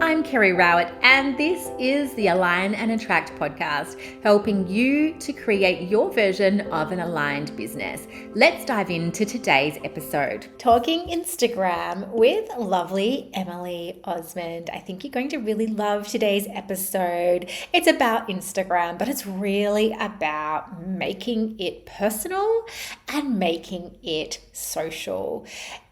I'm Kerry Rowett, and this is the Align and Attract podcast, helping you to create your version of an aligned business. Let's dive into today's episode. Talking Instagram with lovely Emily Osmond. I think you're going to really love today's episode. It's about Instagram, but it's really about making it personal and making it social.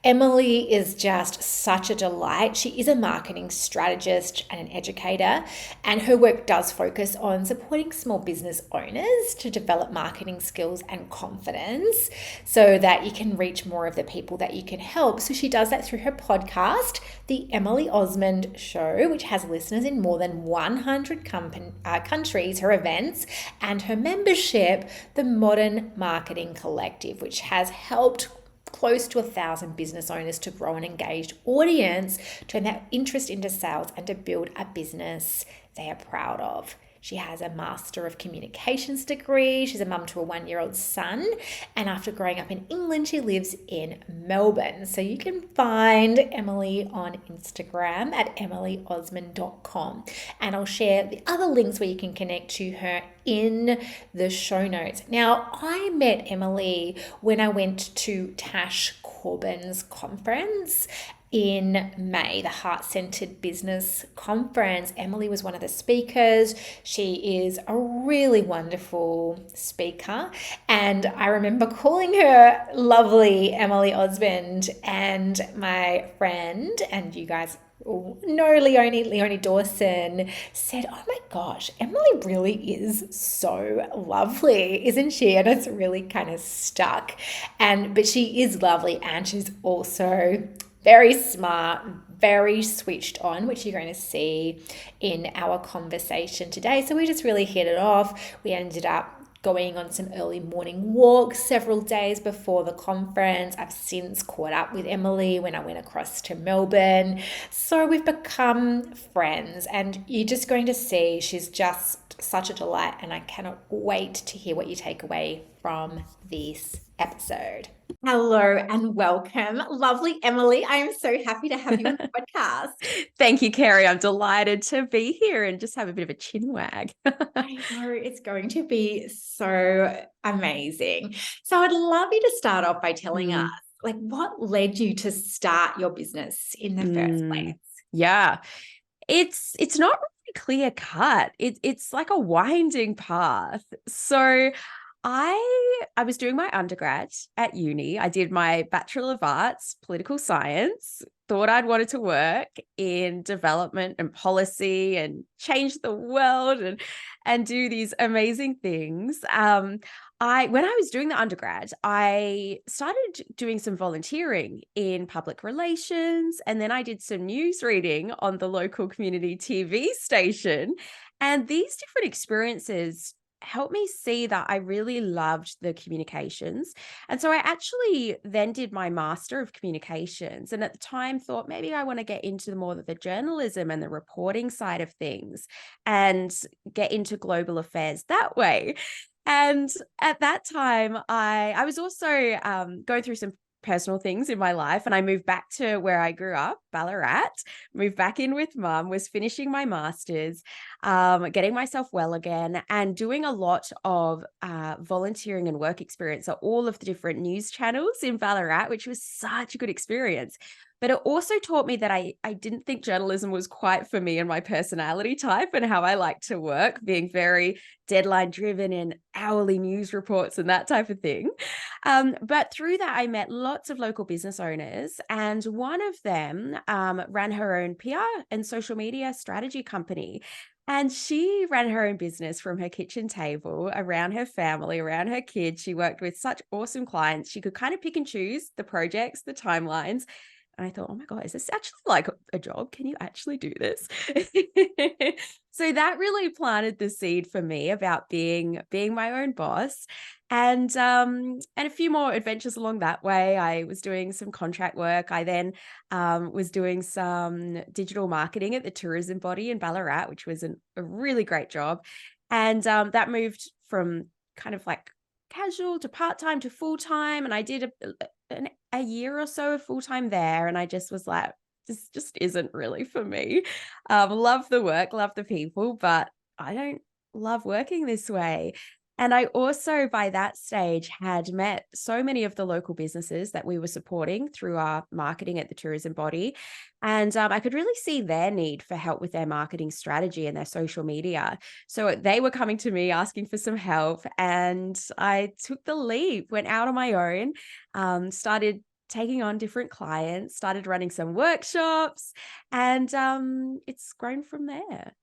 Emily is just such a delight. She is a marketing strategist and an educator, and her work does focus on supporting small business owners to develop marketing skills and confidence so that you can reach more of the people that you can help. So she does that through her podcast, The Emily Osmond Show, which has listeners in more than 100 countries, her events, and her membership, the Modern Marketing Collective, which has helped close to 1,000 business owners to grow an engaged audience, turn that interest into sales, and to build a business they are proud of. She has a Master of Communications degree. She's a mum to a 1-year-old son. And after growing up in England, she lives in Melbourne. So you can find Emily on Instagram at emilyosmond.com. And I'll share the other links where you can connect to her in the show notes. Now, I met Emily when I went to Tash Corbin's conference in May, the Heart Centered Business Conference. Emily was one of the speakers. She is a really wonderful speaker. And I remember calling her lovely Emily Osmond, and my friend, and you guys know Leonie Dawson, said, "Oh my gosh, Emily really is so lovely, isn't she?" And it's really kind of stuck. But she is lovely, and she's also very smart, very switched on, which you're going to see in our conversation today. So we just really hit it off. We ended up going on some early morning walks several days before the conference. I've since caught up with Emily when I went across to Melbourne. So we've become friends, and you're just going to see she's just such a delight, and I cannot wait to hear what you take away from this episode. Hello and welcome, lovely Emily. I am so happy to have you on the podcast. Thank you, Kerry. I'm delighted to be here and just have a bit of a chin wag. I know it's going to be so amazing. So I'd love you to start off by telling us, like, what led you to start your business in the first place? Yeah, it's not really clear cut. It's like a winding path. So I was doing my undergrad at uni. I did my Bachelor of Arts, Political Science, thought I'd wanted to work in development and policy and change the world and do these amazing things. When I was doing the undergrad, I started doing some volunteering in public relations, and then I did some news reading on the local community TV station. And these different experiences helped me see that I really loved the communications. And so I actually then did my Master of Communications, and at the time thought maybe I want to get into more of the journalism and the reporting side of things and get into global affairs that way. And at that time, I was also going through some personal things in my life, and I moved back to where I grew up, Ballarat, moved back in with mum, was finishing my master's, getting myself well again, and doing a lot of volunteering and work experience at all of the different news channels in Ballarat, which was such a good experience. But it also taught me that I didn't think journalism was quite for me and my personality type and how I like to work, being very deadline driven and hourly news reports and that type of thing. But through that, I met lots of local business owners, and one of them ran her own PR and social media strategy company. And she ran her own business from her kitchen table around her family, around her kids. She worked with such awesome clients. She could kind of pick and choose the projects, the timelines. And I thought, oh my God, is this actually like a job? Can you actually do this? So that really planted the seed for me about being my own boss. And a few more adventures along that way. I was doing some contract work. I then was doing some digital marketing at the tourism body in Ballarat, which was a really great job. And that moved from kind of like casual to part-time to full-time. And I did a year or so of full-time there. And I just was like, this just isn't really for me. Love the work, love the people, but I don't love working this way. And I also, by that stage, had met so many of the local businesses that we were supporting through our marketing at the tourism body. And I could really see their need for help with their marketing strategy and their social media. So they were coming to me asking for some help. And I took the leap, went out on my own, started taking on different clients, started running some workshops, and it's grown from there.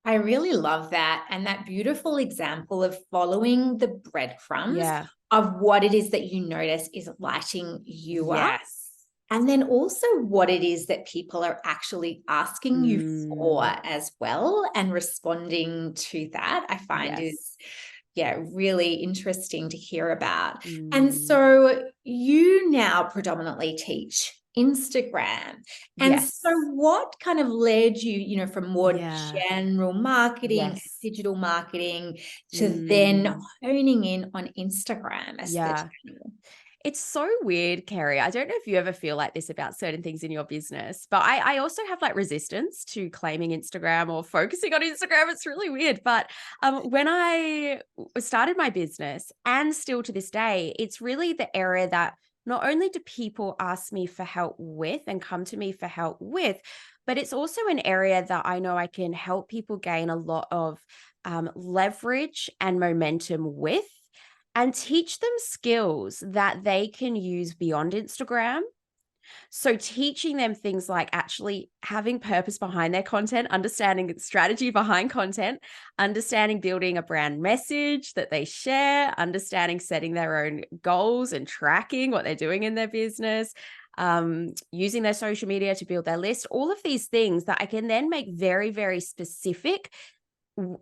I really love that. And that beautiful example of following the breadcrumbs Yeah. of what it is that you notice is lighting you up. Yes. And then also what it is that people are actually asking you for Mm, as well, and responding to that, I find yes. is, yeah, really interesting to hear about. And Mm, so you now predominantly teach Instagram. And so yes. what kind of led you, from more Yeah. general marketing, Yes. digital marketing, to then Mm, honing in on Instagram as the yeah. channel? It's so weird, Kerry. I don't know if you ever feel like this about certain things in your business, but I also have like resistance to claiming Instagram or focusing on Instagram. It's really weird. But when I started my business, and still to this day, it's really the area that not only do people ask me for help with and come to me for help with, but it's also an area that I know I can help people gain a lot of leverage and momentum with, and teach them skills that they can use beyond Instagram. So, teaching them things like actually having purpose behind their content, understanding the strategy behind content, understanding building a brand message that they share, understanding setting their own goals and tracking what they're doing in their business, using their social media to build their list, all of these things that I can then make very, very specific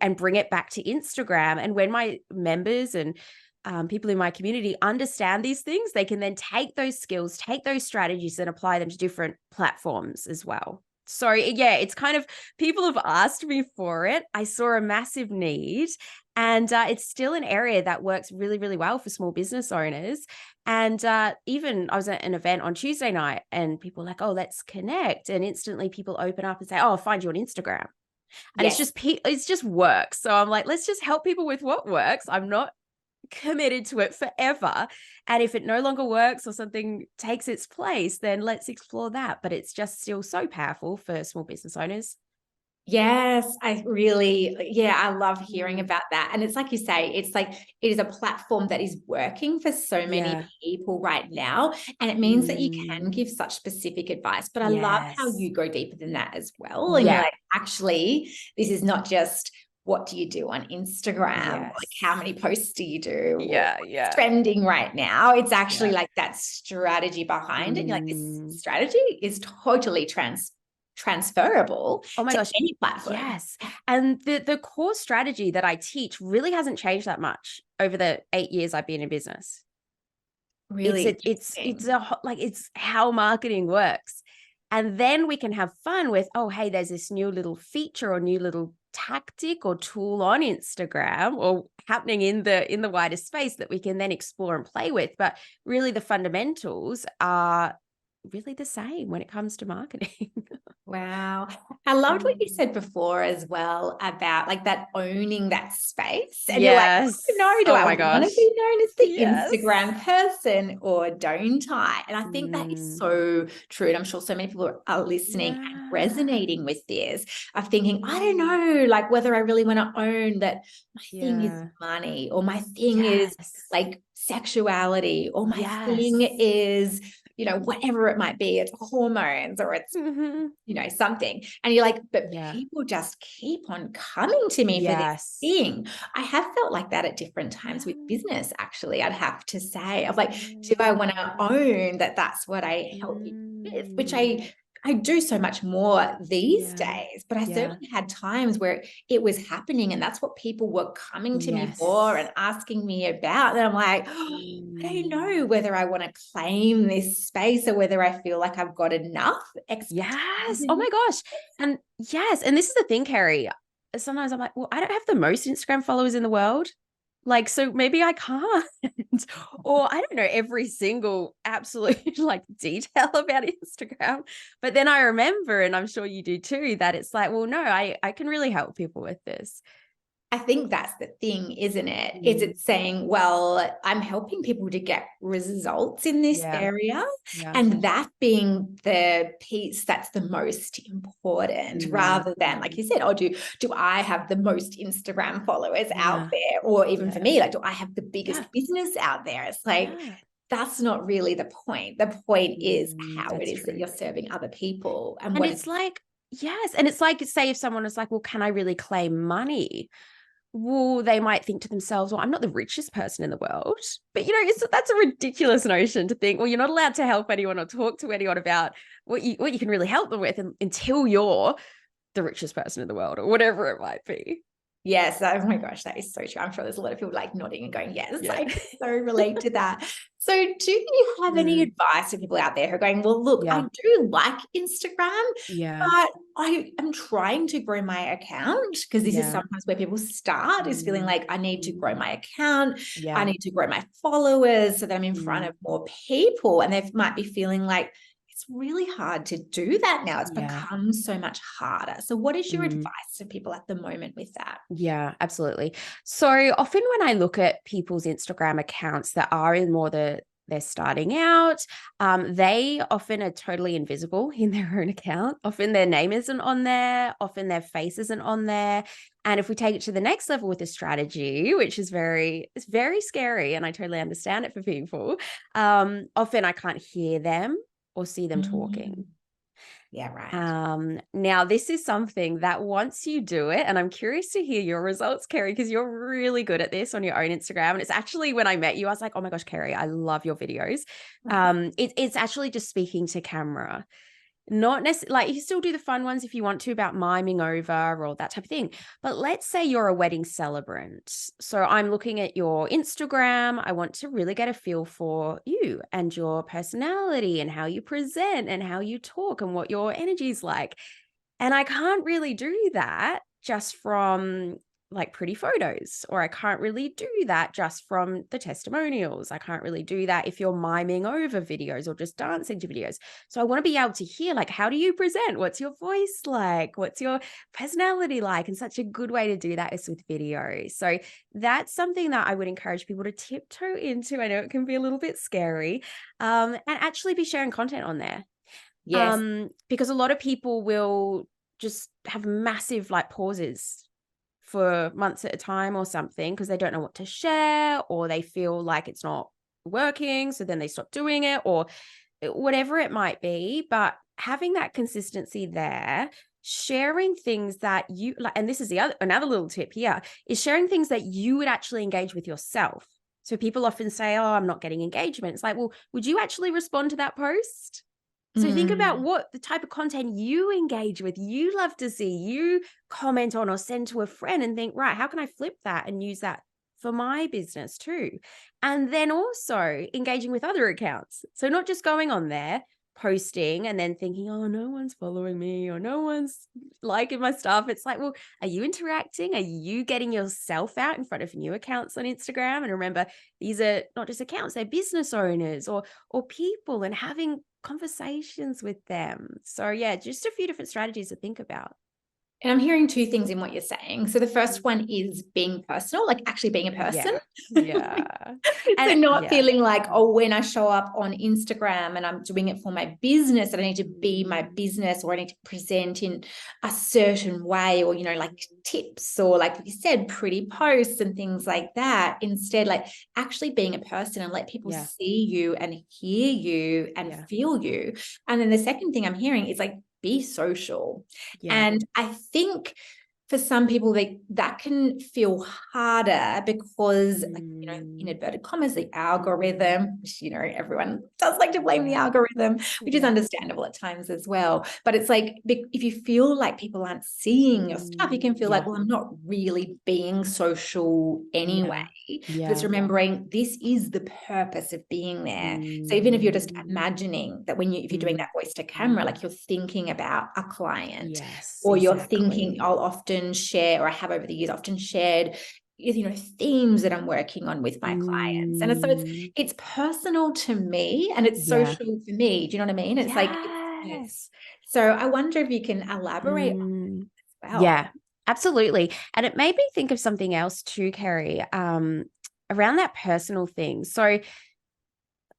and bring it back to Instagram. And when my members and people in my community understand these things, they can then take those skills, take those strategies, and apply them to different platforms as well. So, yeah, it's kind of people have asked me for it. I saw a massive need, and it's still an area that works really, really well for small business owners. And even I was at an event on Tuesday night, and people were like, "Oh, let's connect." And instantly people open up and say, "Oh, I'll find you on Instagram." And Yes. it's just work. So I'm like, let's just help people with what works. I'm not committed to it forever. And if it no longer works or something takes its place, then let's explore that. But it's just still so powerful for small business owners. Yes, I really, yeah, I love hearing Mm, about that. And it's like you say, it's like it is a platform that is working for so many yeah. people right now. And it means that you can Mm, give such specific advice. But I love how yes. you go deeper than that as well. And you're Yeah. like, actually, this is not just what do you do on Instagram? Like, how Yes. many posts do you do? Or Yeah. what's Yeah. trending right now? It's actually Yeah. like that strategy behind it. You're like, this Mm. strategy is totally transferable Oh my to gosh. any platform. Yes. And the core strategy that I teach really hasn't changed that much over the 8 years I've been in business. It's Really a it's interesting. a ho like, it's how marketing works. And then we can have fun with, "Oh, hey, there's this new little feature or new little tactic or tool on Instagram or happening in the wider space that we can then explore and play with." But really the fundamentals are really the same when it comes to marketing. Wow. I loved what you Mm. said before as well about like that owning that space. And you're like, I don't Yes. know, do Oh I my want to gosh. be known as the Yes. Instagram person or don't I? And I think that is Mm. so true. And I'm sure so many people are listening and Yeah. resonating with this, of thinking, I don't Mm. know, like whether I really want to own that my thing is Yeah. money, or my thing is Yes. like sexuality, or my thing Yes. is, whatever it might be, it's hormones, or it's Mhm. something. And you're like, but Yeah. people just keep on coming to me for this Yes. thing. I have felt like that at different times with Yeah. business, actually. I'd have to say, of like, do I want to Mm. own that that's what I help you with, which Mm. I do so much more these Yeah. days, but I Yeah. certainly had times where it was happening and that's what people were coming to me for and Yes. asking me about. And I'm like, I don't Mm. know whether I want to claim this space or whether I feel like I've got enough expertise Yes. Oh in my this. gosh. And yes, and this is the thing, Carrie. Sometimes I'm like, well, I don't have the most Instagram followers in the world. Like, so maybe I can't. Or I don't know every single absolute like detail about Instagram. But then I remember, and I'm sure you do too, that it's like, well, no, I can really help people with this. I think that's the thing, isn't it? Is it saying, well, I'm helping people to get results in this Yeah. area, Yeah. and that being the piece that's the most important, rather than, like you said, oh, do I have the most Instagram followers out there? Or even for me, like, do I have the biggest business out there? It's like, that's not really the point. The point is how it That's is that true. you're serving other people and And what it's like, yes. And it's like, say, if someone is like, well, can I really claim money? Well, they might think to themselves, well, I'm not the richest person in the world. But, that's a ridiculous notion to think, well, you're not allowed to help anyone or talk to anyone about what you can really help them with until you're the richest person in the world or whatever it might be. Yes. Oh my gosh, that is so true. I'm sure there's a lot of people like nodding and going, yes, Yeah. I can so relate to that. So do you have any advice for people out there who are going, well, look, I do like Instagram, but I am trying to grow my account, because this is sometimes where people start, is feeling like I need to grow my account. I need to grow my followers so that I'm in front of more people. And they might be feeling like, it's really hard to do that now. It's become so much harder. So what is your advice to people at the moment with that? Yeah, absolutely. So often when I look at people's Instagram accounts that are in more they're starting out, they often are totally invisible in their own account. Often their name isn't on there. Often their face isn't on there. And if we take it to the next level with a strategy, which is it's very scary, and I totally understand it for people, often I can't hear them or see them talking. Yeah, right. Now this is something that once you do it, and I'm curious to hear your results, Kerry, because you're really good at this on your own Instagram. And it's actually, when I met you, I was like, oh my gosh, Kerry, I love your videos. It's actually just speaking to camera. Not necessarily, like, you still do the fun ones if you want to, about miming over or that type of thing. But let's say you're a wedding celebrant. So I'm looking at your Instagram. I want to really get a feel for you and your personality and how you present and how you talk and what your energy is like. And I can't really do that just from like pretty photos, or I can't really do that just from the testimonials. I can't really do that if you're miming over videos or just dancing to videos. So I want to be able to hear, like, how do you present? What's your voice like? What's your personality like? And such a good way to do that is with video. So that's something that I would encourage people to tiptoe into. I know it can be a little bit scary, and actually be sharing content on there. Yes. Because a lot of people will just have massive like pauses for months at a time or something because they don't know what to share, or they feel like it's not working. So then they stop doing it, or whatever it might be. But having that consistency there, sharing things that you like, and this is another little tip here, is sharing things that you would actually engage with yourself. So people often say, oh, I'm not getting engagement. It's like, well, would you actually respond to that post? So think about what the type of content you engage with, you love to see, you comment on or send to a friend, and think, right, how can I flip that and use that for my business too? And then also engaging with other accounts. So not just going on there, posting and then thinking, oh, no one's following me or no one's liking my stuff. It's like, well, are you interacting? Are you getting yourself out in front of new accounts on Instagram? And remember, these are not just accounts, they're business owners or people, and having conversations with them. So yeah, just a few different strategies to think about. And I'm hearing two things in what you're saying. So the first one is being personal, like actually being a person. Yeah. So not feeling like, oh, when I show up on Instagram and I'm doing it for my business, that I need to be my business, or I need to present in a certain way, or, like tips, or like you said, pretty posts and things like that. Instead, like actually being a person and let people see you and hear you and feel you. And then the second thing I'm hearing is like, be social. And I think for some people that can feel harder because, like, in inverted commas, the algorithm, which, everyone does like to blame the algorithm, which is understandable at times as well. But it's like, if you feel like people aren't seeing your stuff, you can feel like, well, I'm not really being social anyway. But it's remembering this is the purpose of being there. So even if you're just imagining that if you're doing that voice to camera, like you're thinking about a client, or you're thinking, I'll often share, or I have over the years often shared themes that I'm working on with my clients. And so Mm, it's personal to me and it's yeah. social for me. Do you know what I mean? It's like, Yes. so I wonder if you can elaborate on Mm, that as well. yeah, absolutely. And it made me think of something else too, Kerry, around that personal thing. So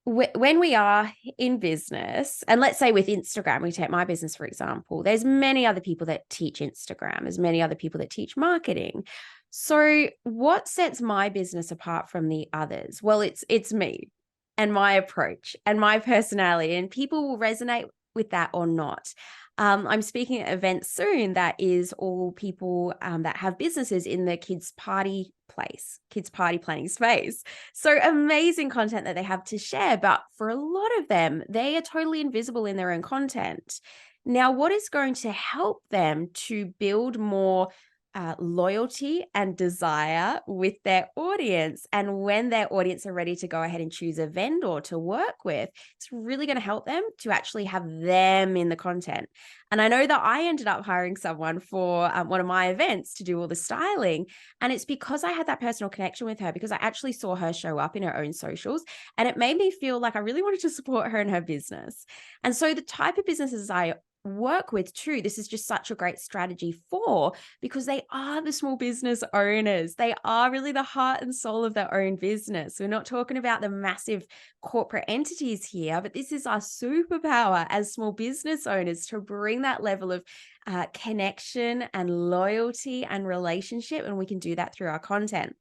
when we are in business, and let's say with Instagram, we take my business, for example, there's many other people that teach Instagram, there's many other people that teach marketing. So what sets my business apart from the others? Well, it's me and my approach and my personality, and people will resonate with that or not. I'm speaking at events soon that is all people that have businesses in the kids' party planning space. So amazing content that they have to share. But for a lot of them, they are totally invisible in their own content. Now, what is going to help them to build more loyalty and desire with their audience? And when their audience are ready to go ahead and choose a vendor to work with, it's really going to help them to actually have them in the content. And I know that I ended up hiring someone for one of my events to do all the styling. And it's because I had that personal connection with her, because I actually saw her show up in her own socials. And it made me feel like I really wanted to support her in her business. And so the type of businesses I work with too, this is just such a great strategy for, because they are the small business owners. They are really the heart and soul of their own business. We're not talking about the massive corporate entities here, but this is our superpower as small business owners, to bring that level of connection and loyalty and relationship. And we can do that through our content.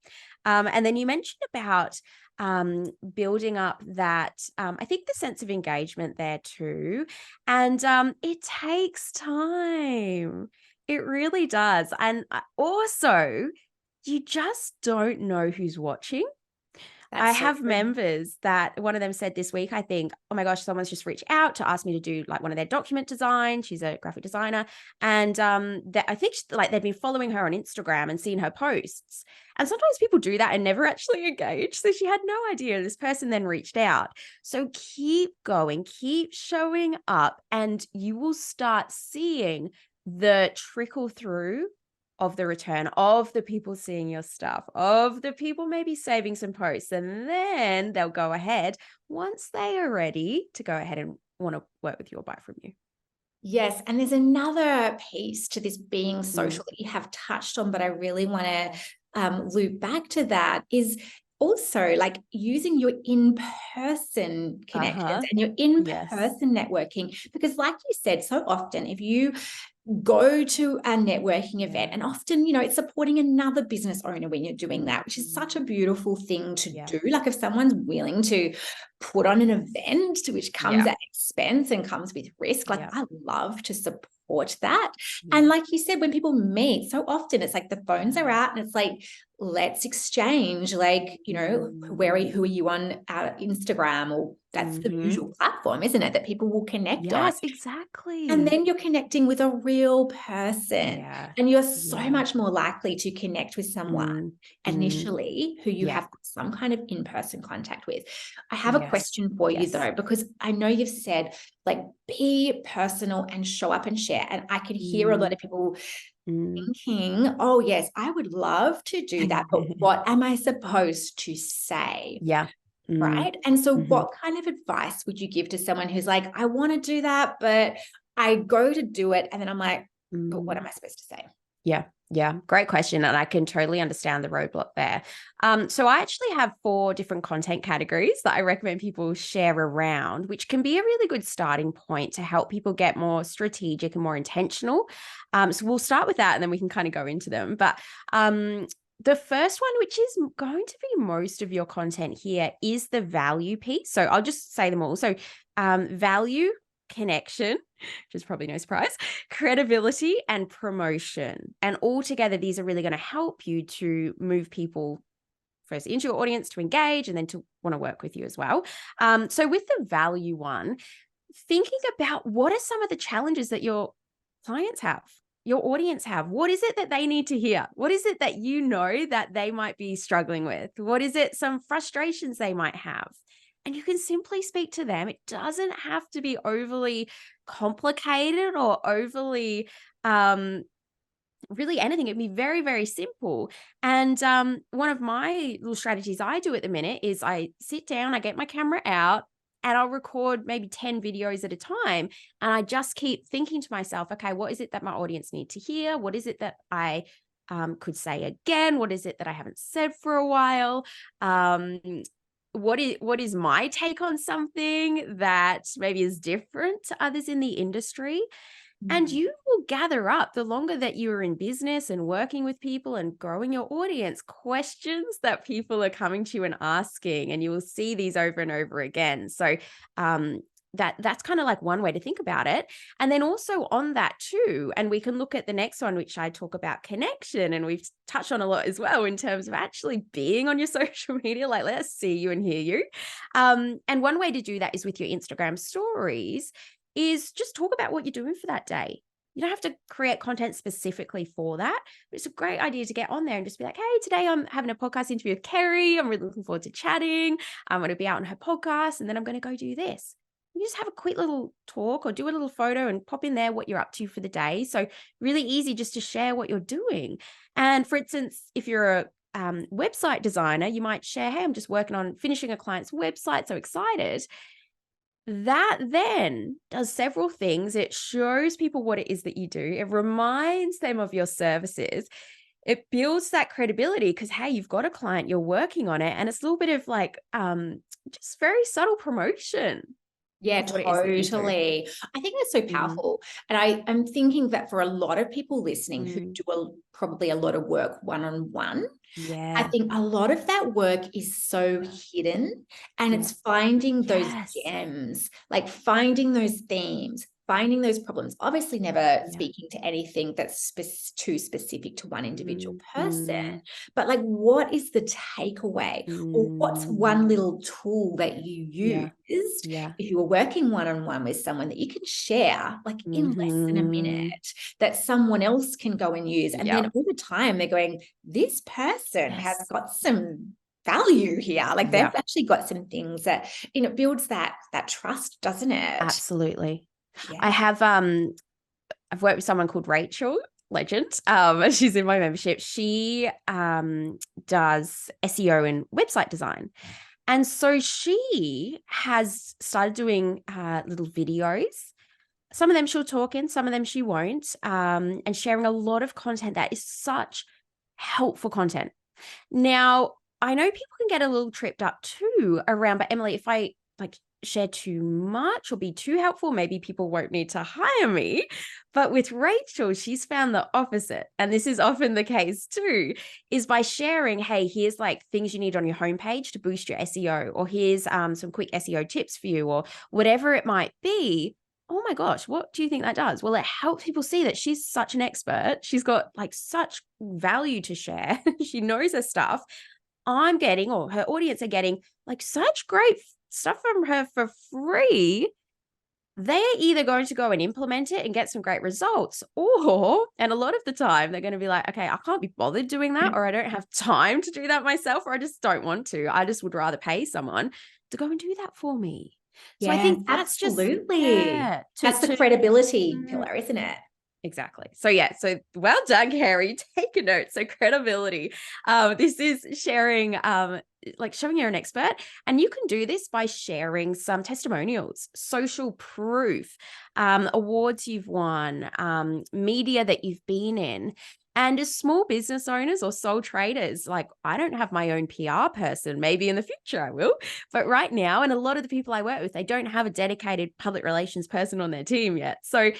And then you mentioned about building up that, I think the sense of engagement there too. And it takes time. It really does. And also, you just don't know who's watching. I That's so have true. members that one of them said this week, I think, oh my gosh, someone's just reached out to ask me to do like one of their document design. She's a graphic designer. And that I think like they'd been following her on Instagram and seen her posts. And sometimes people do that and never actually engage. So she had no idea. This person then reached out. So keep going, keep showing up, and you will start seeing the trickle through of the return, of the people seeing your stuff, of the people maybe saving some posts. And then they'll go ahead, once they are ready, to go ahead and want to work with you or buy from you. Yes, and there's another piece to this being Mm. social that you have touched on, but I really want to loop back to that, is also like using your in-person connections Uh-huh. and your Yes. in-person networking. Because like you said, so often if you go to a networking event, Yeah. and often it's supporting another business owner when you're doing that, which is such a Mm. beautiful thing to Yeah. do. Like if someone's willing to put on an event which comes Yeah. at expense and comes with risk, like Yeah. I love to support that. And Yeah. like you said, when people meet, so often it's like the phones are Yeah. out and it's like, let's exchange, like, who are you on Instagram? Or that's the Mm-hmm. usual platform, isn't it, that people will connect on. Yes, And exactly. then you're connecting with a real person, Yeah. and you're so Yeah. much more likely to connect with someone Mm. Mm. initially who you Yeah. have some kind of in-person contact with. I have a Yes. question for you Yes. though, because I know you've said like be personal and show up and share. And I can hear a lot Mm. of people Mm. thinking, oh, yes, I would love to do that, but what am I supposed to say? Yeah. Mm. Right. And so, Mm-hmm. what kind of advice would you give to someone who's like, I want to do that, but I go to do it. And then I'm like, but what am Mm. I supposed to say? Yeah. Yeah. Great question. And I can totally understand the roadblock there. So I actually have 4 different content categories that I recommend people share around, which can be a really good starting point to help people get more strategic and more intentional. So we'll start with that and then we can kind of go into them. But the first one, which is going to be most of your content here, is the value piece. So I'll just say them all. So value, connection, which is probably no surprise, credibility, and promotion. And all together, these are really going to help you to move people first into your audience to engage and then to want to work with you as well. So with the value one, thinking about what are some of the challenges that your clients have, your audience have. What is it that they need to hear? What is it that you know that they might be struggling with? What is it, some frustrations they might have? And you can simply speak to them. It doesn't have to be overly complicated or overly really anything. It'd be very, very simple. And one of my little strategies I do at the minute is I sit down, I get my camera out, and I'll record maybe 10 videos at a time. And I just keep thinking to myself, okay, what is it that my audience need to hear? What is it that I could say again? What is it that I haven't said for a while? What is my take on something that maybe is different to others in the industry? And Mm. you will gather up, the longer that you are in business and working with people and growing your audience, questions that people are coming to you and asking, and you will see these over and over again. So um, that's kind of like one way to think about it. And then also on that too, and we can look at the next one, which I talk about connection, and we've touched on a lot as well in terms of actually being on your social media, like let's see you and hear you. And one way to do that is with your Instagram stories, is just talk about what you're doing for that day. You don't have to create content specifically for that, but it's a great idea to get on there and just be like, hey, today I'm having a podcast interview with Kerry. I'm really looking forward to chatting. I'm going to be out on her podcast, and then I'm going to go do this. You just have a quick little talk or do a little photo and pop in there what you're up to for the day. So really easy just to share what you're doing. And for instance, if you're a website designer, you might share, hey, I'm just working on finishing a client's website. So excited. That then does several things. It shows people what it is that you do. It reminds them of your services. It builds that credibility because, hey, you've got a client, you're working on it. And it's a little bit of like just very subtle promotion Yeah, of what it is that you do. totally. I think that's so Mm, powerful. And I'm thinking that for a lot of people listening who mm, do probably a lot of work one-on-one, I yeah. think a lot of that work is so hidden, and Yeah. it's finding those Yes. gems, like finding those themes, finding those problems. Obviously, never Yeah. speaking to anything that's too specific to one individual Mm, person, mm, but like, what is the takeaway, or what's mm, one little tool that you yeah. used Yeah. if you were working one-on-one with someone that you can share, like in less than a minute, Mm-hmm. that someone else can go and use, and then Yep. over time they're going, this person has Yes. got some value here. Like they've Yeah. actually got some things that, builds that trust, doesn't it? Absolutely. I Yeah. have I've worked with someone called Rachel, legend. She's in my membership. She does SEO and website design. And so she has started doing little videos. Some of them she'll talk in, some of them she won't, and sharing a lot of content that is such helpful content. Now, I know people can get a little tripped up too around, but Emily, if I like share too much or be too helpful, maybe people won't need to hire me. But with Rachel, she's found the opposite. And this is often the case too, is by sharing, hey, here's like things you need on your homepage to boost your SEO, or here's some quick SEO tips for you, or whatever it might be. Oh my gosh, what do you think that does? Well, it helps people see that she's such an expert. She's got like such value to share. She knows her stuff. I'm getting, or her audience are getting, like such great stuff from her for free. They're either going to go and implement it and get some great results, or, and a lot of the time, they're going to be like, okay, I can't be bothered doing that, or I don't have time to do that myself, or I just don't want to. I just would rather pay someone to go and do that for me. So I Yes, think that's just, absolutely. yeah, That's the credibility mm, pillar, isn't it? exactly. So yeah, so well done, Carrie. Take a note. So credibility. This is sharing, like showing you're an expert, and you can do this by sharing some testimonials, social proof, awards you've won, media that you've been in. And as small business owners or sole traders, like I don't have my own PR person. Maybe in the future I will, but right now, and a lot of the people I work with, they don't have a dedicated public relations person on their team yet. So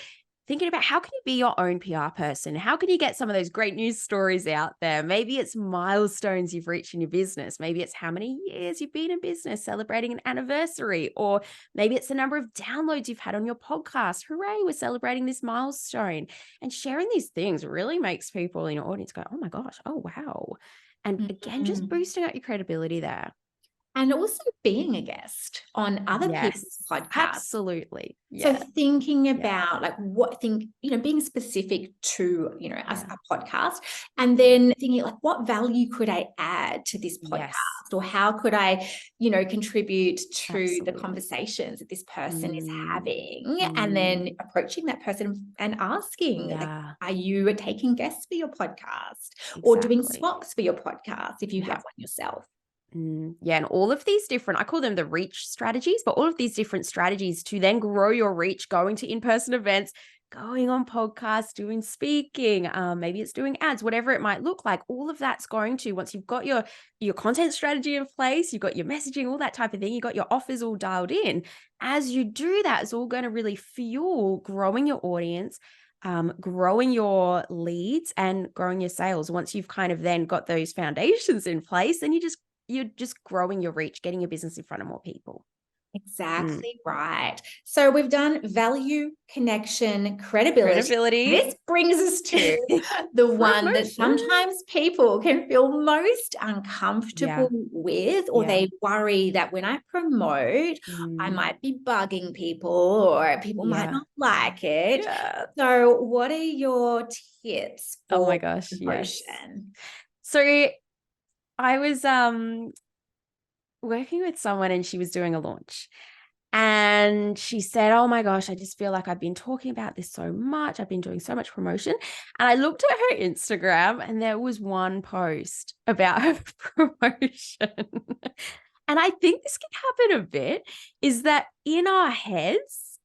thinking about how can you be your own PR person? How can you get some of those great news stories out there? Maybe it's milestones you've reached in your business. Maybe it's how many years you've been in business, celebrating an anniversary, or maybe it's the number of downloads you've had on your podcast. Hooray, we're celebrating this milestone. And sharing these things really makes people in your audience go, oh my gosh, oh wow. And again, just Mhm. boosting up your credibility there. And also being a guest on other people's Yes, podcasts. absolutely. So Yeah. thinking Yeah. about like what thing, being specific to, Yeah. a podcast, and Yeah. then thinking like what value could I add to this Yes, podcast, or how could I, contribute to the absolutely. conversations that this person is Mm, having, and mm, then approaching that person and asking like, yeah, are you taking guests for your podcast or doing exactly. spots for your podcast if you have Yeah. one yourself? Yeah, and all of these different, I call them the reach strategies, but all of these different strategies to then grow your reach, going to in-person events, going on podcasts, doing speaking, maybe it's doing ads, whatever it might look like. All of that's going to, once you've got your content strategy in place, you've got your messaging, all that type of thing, you've got your offers all dialed in. As you do that, it's all going to really fuel growing your audience, growing your leads and growing your sales. Once you've kind of then got those foundations in place, then you're just growing your reach, getting your business in front of more people. Mm. Exactly right. So we've done value, connection, credibility. Credibility, This brings us to the one that promotion. sometimes people can feel most uncomfortable Yeah. with, or Yeah. they worry that when I promote, I Mm. might be bugging people or people might Yeah. not like it. Yeah. So, what are your tips Oh for my gosh, yes. promotion? So I was working with someone and she was doing a launch. And she said, "Oh my gosh, I just feel like I've been talking about this so much. I've been doing so much promotion." And I looked at her Instagram and there was one post about her promotion. And I think this can happen a bit, is that in our heads,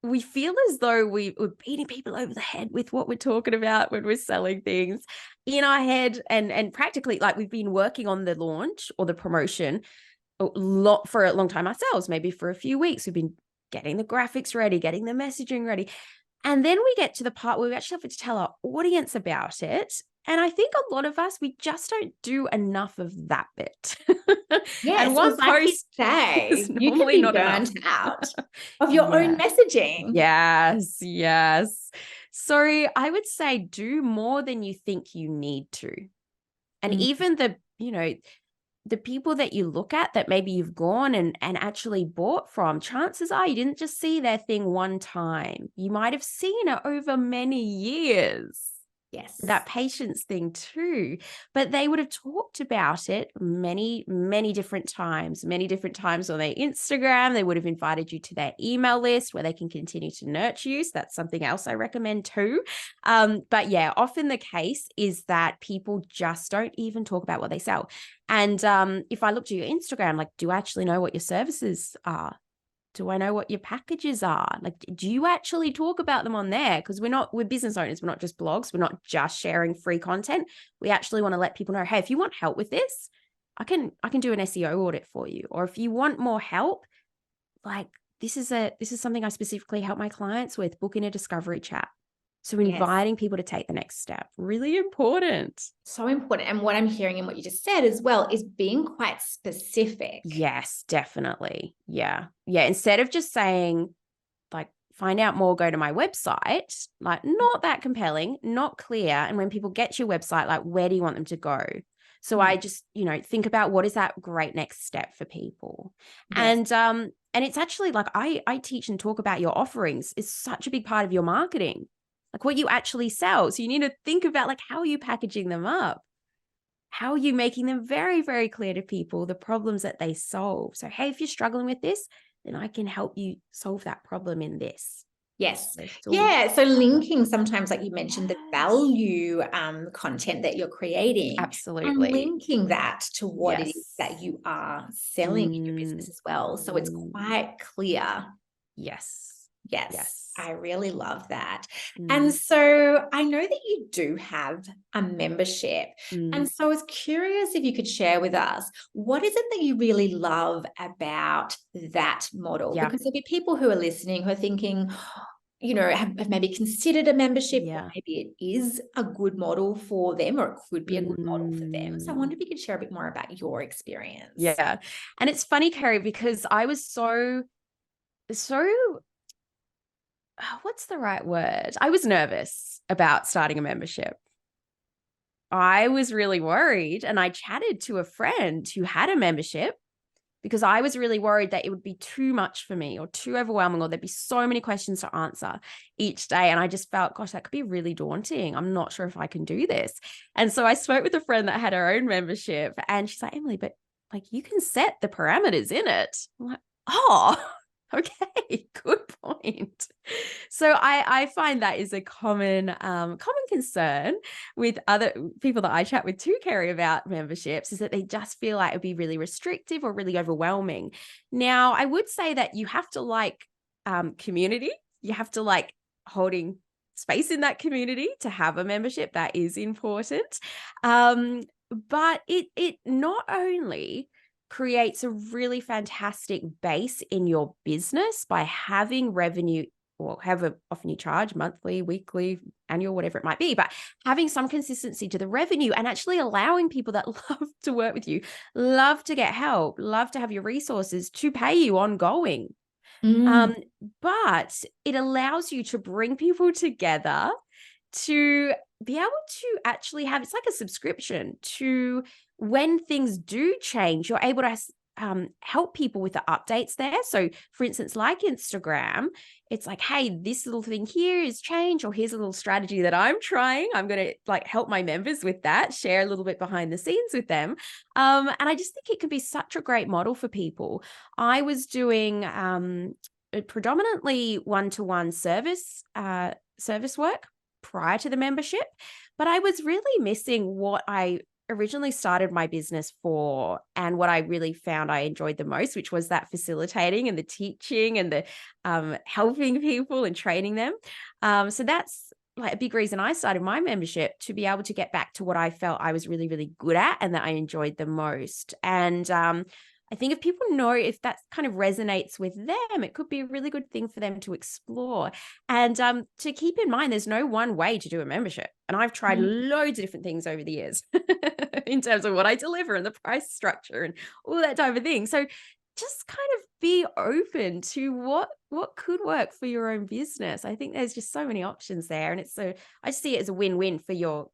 we feel as though we're beating people over the head with what we're talking about when we're selling things in our head, and practically like we've been working on the launch or the promotion for a long time ourselves, maybe for a few weeks. We've been getting the graphics ready, getting the messaging ready. And then we get to the part where we actually have to tell our audience about it. And I think a lot of us, we just don't do enough of that bit. And Yes, one it's like you post is say, you can normally be not enough. burnt out of your own Yeah. messaging. Yes. Yes. So I would say do more than you think you need to. And Mm, even the people that you look at that maybe you've gone and actually bought from, chances are you didn't just see their thing one time. You might have seen it over many years. yes. That patience thing too. But they would have talked about it many, many different times on their Instagram. They would have invited you to their email list where they can continue to nurture you. So that's something else I recommend too. But yeah, often the case is that people just don't even talk about what they sell. And if I looked at your Instagram, like, do I actually know what your services are? Do I know what your packages are? Like, do you actually talk about them on there? Because we're business owners. We're not just blogs. We're not just sharing free content. We actually want to let people know, hey, if you want help with this, I can do an SEO audit for you. Or if you want more help, like this is something I specifically help my clients with, book in a discovery chat. So Yes. inviting people to take the next step, really important. So important. And what I'm hearing in what you just said as well is being quite specific. Yes, definitely. Yeah. Yeah. Instead of just saying, like, find out more, go to my website, like, not that compelling, not clear. And when people get to your website, like, where do you want them to go? So Mm, I just, think about what is that great next step for people. yes. And it's actually like I teach and talk about your offerings is such a big part of your marketing, like what you actually sell. So you need to think about like, how are you packaging them up? How are you making them very, very clear to people, the problems that they solve? So, hey, if you're struggling with this, then I can help you solve that problem in this. Yes. So it's all Yeah. So part of that. linking sometimes, like you mentioned, the Yes, value content that you're creating and absolutely. linking that to what it is that Yes. you are selling in your business Mm, as well. So it's mm, quite clear. yes. Yes, Yes. I really love that. And Mm, so I know that you do have a membership. mm, And so I was curious if you could share with us, what is it that you really love about that model? yeah. Because there'll be people who are listening who are thinking, have maybe considered a membership, or Yeah. maybe it is a good model for them, or it could be a good model for them. So I wonder Mm, if you could share a bit more about your experience. yeah. And it's funny, Carrie, because I was so what's the right word? I was nervous about starting a membership. I was really worried, and I chatted to a friend who had a membership because I was really worried that it would be too much for me or too overwhelming, or there'd be so many questions to answer each day. And I just felt, gosh, that could be really daunting. I'm not sure if I can do this. And so I spoke with a friend that had her own membership, and she's like, Emily, but like you can set the parameters in it. I'm like, oh, okay, good point. So I find that is a common concern with other people that I chat with too, Kerry, about memberships, is that they just feel like it'd be really restrictive or really overwhelming. Now, I would say that you have to like community. You have to like holding space in that community to have a membership. That is important. But it not only creates a really fantastic base in your business by having revenue, or however often you charge, monthly, weekly, annual, whatever it might be, but having some consistency to the revenue and actually allowing people that love to work with you, love to get help, love to have your resources to pay you ongoing. But it allows you to bring people together to be able to actually have, it's like a subscription to, when things do change, you're able to help people with the updates there. So for instance, like Instagram, it's like, hey, this little thing here is changed, or here's a little strategy that I'm trying. I'm going to like help my members with that, share a little bit behind the scenes with them. And I just think it can be such a great model for people. I was doing predominantly one-to-one service work prior to the membership, but I was really missing what I originally started my business for, and what I really found I enjoyed the most, which was that facilitating and the teaching and the helping people and training them. So that's like a big reason I started my membership, to be able to get back to what I felt I was really, really good at and that I enjoyed the most. And I think if people know, if that kind of resonates with them, it could be a really good thing for them to explore. And to keep in mind, there's no one way to do a membership. And I've tried loads of different things over the years in terms of what I deliver and the price structure and all that type of thing. So just kind of be open to what could work for your own business. I think there's just so many options there. And I see it as a win-win for your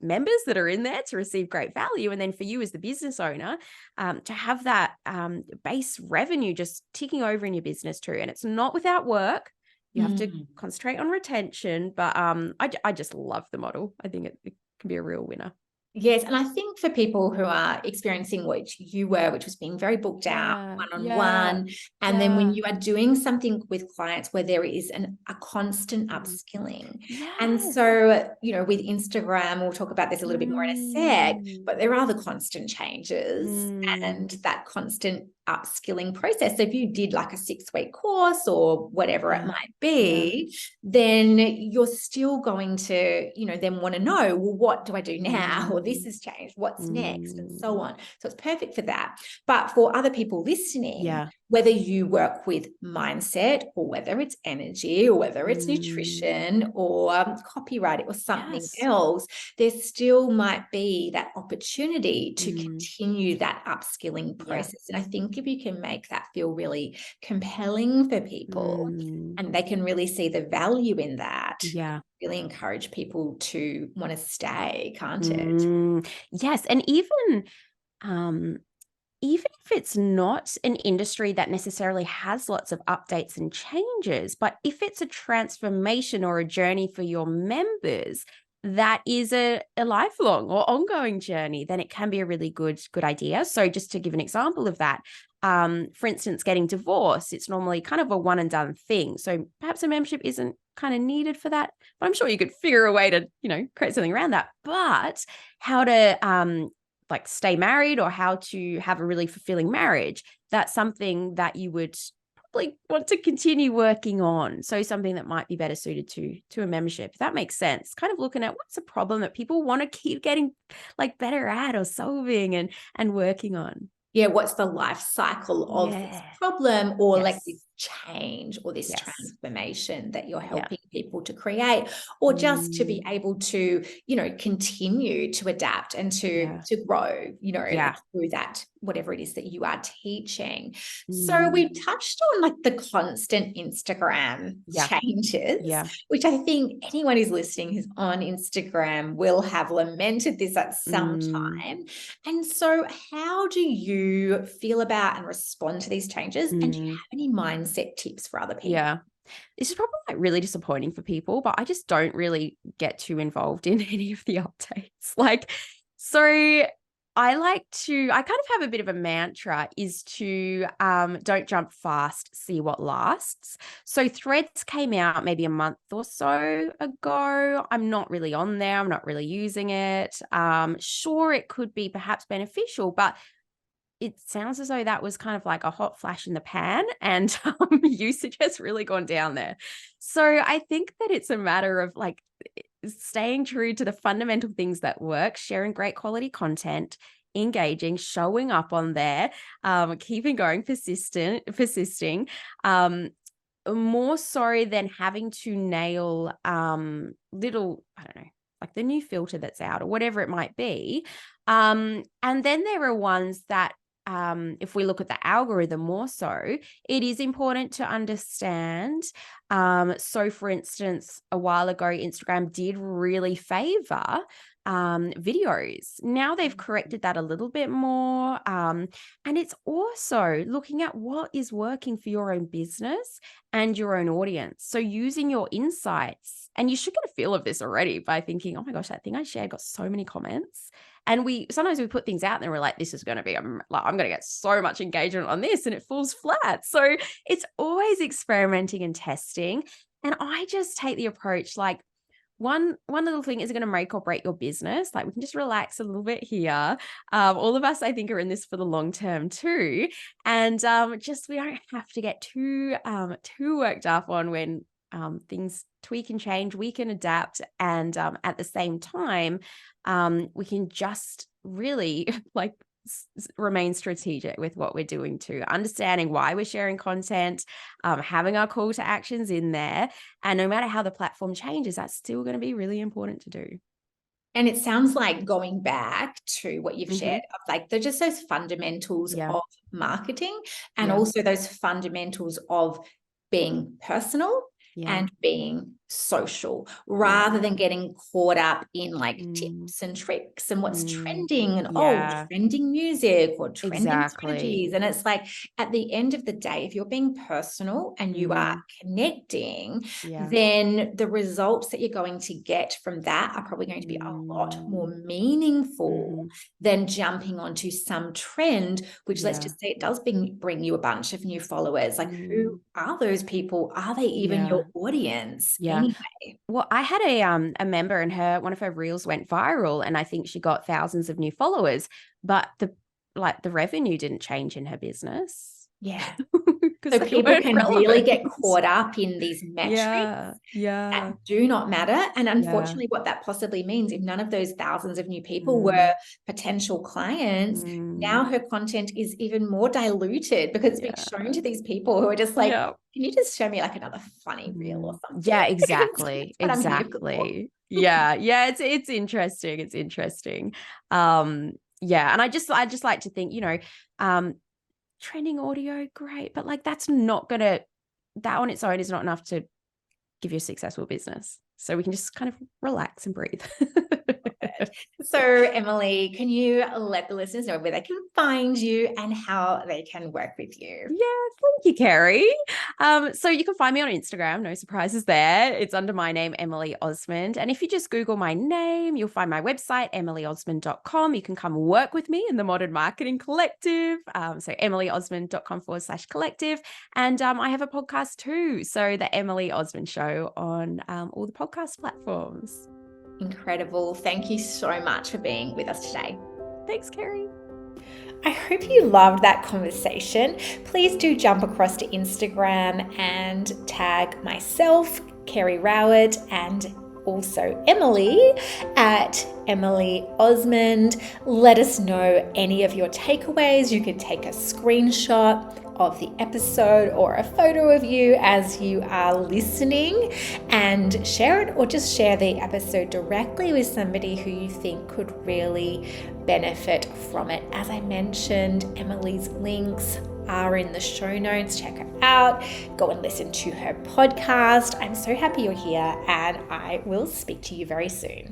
members that are in there to receive great value. And then for you as the business owner, to have that base revenue just ticking over in your business too. And it's not without work. You have to concentrate on retention, but I just love the model. I think it can be a real winner. Yes, and I think for people who are experiencing what you were, which was being very booked out, one-on-one, and then when you are doing something with clients where there is a constant upskilling. And so, with Instagram, we'll talk about this a little bit more in a sec, but there are the constant changes and that constant upskilling process. So if you did like a 6-week course or whatever it might be, then you're still going to, then want to know, well, what do I do now? Or this has changed, what's next, and so on. So it's perfect for that. But for other people listening, whether you work with mindset, or whether it's energy, or whether it's nutrition, or copywriting, or something else, there still might be that opportunity to continue that upskilling process. And I think if you can make that feel really compelling for people, and they can really see the value in that, really encourage people to want to stay, can't it? Yes. And even if it's not an industry that necessarily has lots of updates and changes, but if it's a transformation or a journey for your members that is a lifelong or ongoing journey, then it can be a really good idea. So just to give an example of that, for instance, getting divorced, it's normally kind of a one and done thing. So perhaps a membership isn't kind of needed for that, but I'm sure you could figure a way to, create something around that. But how to like stay married, or how to have a really fulfilling marriage, that's something that you would probably want to continue working on. So something that might be better suited to a membership, if that makes sense. Kind of looking at what's a problem that people want to keep getting like better at or solving and working on. Yeah, what's the life cycle of this problem, or like this change or this Yes. transformation that you're Yeah. helping people to create, or just to be Mm. able to, continue to adapt and Yeah. to grow, Yeah. like through that, whatever it is that you are teaching. So we Mm. touched on like the constant Instagram Yeah. changes, Yeah. which I think anyone who's listening who's on Instagram will have lamented this at some Mm. time. And so how do you feel about and respond to these changes? And do you Mm. have any mindset tips for other people? Yeah. This is probably like really disappointing for people, but I just don't really get too involved in any of the updates. Like, so I kind of have a bit of a mantra is to don't jump fast, see what lasts. So Threads came out maybe a month or so ago. I'm not really on there. I'm not really using it. Sure, it could be perhaps beneficial, but it sounds as though that was kind of like a hot flash in the pan, and usage has really gone down there. So I think that it's a matter of like staying true to the fundamental things that work, sharing great quality content, engaging, showing up on there, keeping going, persisting, more so than having to nail little, I don't know, like the new filter that's out or whatever it might be. And then there are ones that if we look at the algorithm more so, it is important to understand. So, for instance, a while ago, Instagram did really favor videos. Now they've corrected that a little bit more. And it's also looking at what is working for your own business and your own audience. So using your insights, and you should get a feel of this already by thinking, oh my gosh, that thing I shared got so many comments. And sometimes we put things out there and we're like, this is going to be, I'm going to get so much engagement on this, and it falls flat. So it's always experimenting and testing. And I just take the approach like, one little thing isn't going to make or break your business. Like we can just relax a little bit here. All of us, I think, are in this for the long term too. And just we don't have to get too worked up on when things tweak and change. We can adapt, and at the same time, we can just really like remain strategic with what we're doing too, understanding why we're sharing content, having our call to actions in there. And no matter how the platform changes, that's still going to be really important to do. And it sounds like going back to what you've Mm-hmm. shared, of like they're just those fundamentals Yeah. of marketing, and Yeah. also those fundamentals of being personal Yeah. and being social, Yeah. rather than getting caught up in like Mm. tips and tricks and what's Mm. trending and Yeah. trending music or trending Exactly. strategies. And it's like at the end of the day, if you're being personal and you are connecting, Yeah. then the results that you're going to get from that are probably going to be a lot more meaningful than jumping onto some trend, which let's just say it does bring you a bunch of new followers. Like who are those people? Are they even your audience anyway? Well, I had a member, and one of her reels went viral, and I think she got thousands of new followers, but the revenue didn't change in her business. Yeah. Because So people can really get caught up in these metrics that do not matter. And unfortunately, what that possibly means, if none of those thousands of new people were potential clients, now her content is even more diluted because it's being shown to these people who are just like, can you just show me like another funny reel or something? Yeah, exactly. That's what I'm here Exactly. Yeah. It's interesting. It's interesting. Yeah. And I just like to think, trending audio, great, but like that on its own is not enough to give you a successful business. So we can just kind of relax and breathe. So, Emily, can you let the listeners know where they can find you and how they can work with you? Yeah, thank you, Kerry. So you can find me on Instagram, no surprises there. It's under my name, Emily Osmond. And if you just Google my name, you'll find my website, emilyosmond.com. You can come work with me in the Modern Marketing Collective. So emilyosmond.com/collective. And I have a podcast too. So the Emily Osmond Show on all the podcast platforms. Incredible. Thank you so much for being with us today. Thanks, Kerry. I hope you loved that conversation. Please do jump across to Instagram and tag myself, Kerry Rowett, and also Emily at Emily Osmond. Let us know any of your takeaways. You could take a screenshot of the episode or a photo of you as you are listening and share it, or just share the episode directly with somebody who you think could really benefit from it. As I mentioned, Emily's links are in the show notes. Check her out. Go and listen to her podcast. I'm so happy you're here, and I will speak to you very soon.